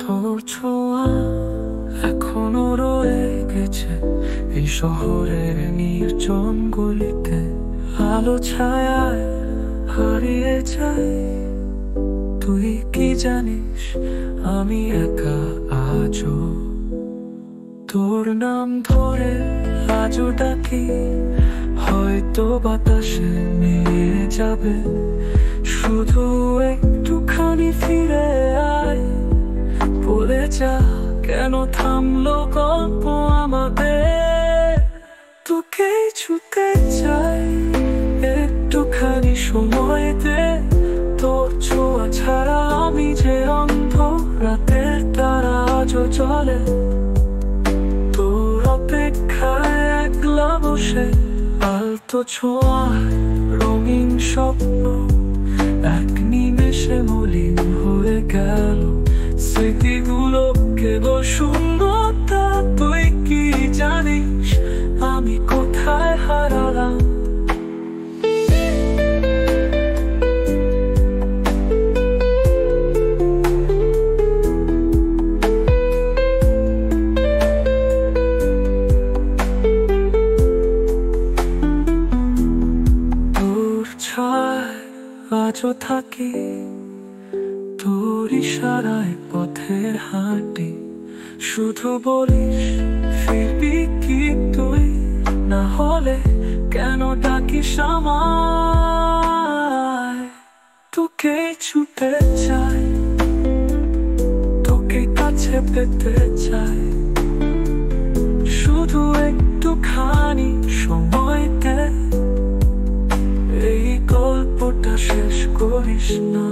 তোর ছোঁয়া এখনো রয়ে গেছে এই শহরের নির্জন গলিতে, আলো ছায়ায় হারিয়ে যাই। তুই কি জানিস আমি একা আজও তোর নাম ধরে আজও ডাকি, হয়তো বাতাসে মিলিয়ে যাবে। শুধু একটুখানি ফিরে আয়, বলে যা কেন থামলো গল্প আমাদের। তোকেই ছুতে চাই, একটুখানি সময় দে। তোর ছোঁয়া ছাড়া আমি যে অন্ধ, রাতের তারা আজও চলে তোর অপেক্ষায় একলা বসে। আলতো ছোঁয়ায় রঙিন স্বপ্ন এক নিমেষে মলিন হয়ে গেল। স্মৃতিগুলো কেবল শূন্যতা। তুই কি জানিস আমি কোথায় হারালাম? তোর ছায় আজও থাকি, তোর ইশারায় পথের হাঁটি। শুধু বলিস ফিরবি কি তুই, না হলে কেন ডাকিস আমায়? তোকে ছুটে চাই, তোকে কাছে পেতে চাই। শুধু একটুখানি সময় দে, এই গল্পটা শেষ করিস না।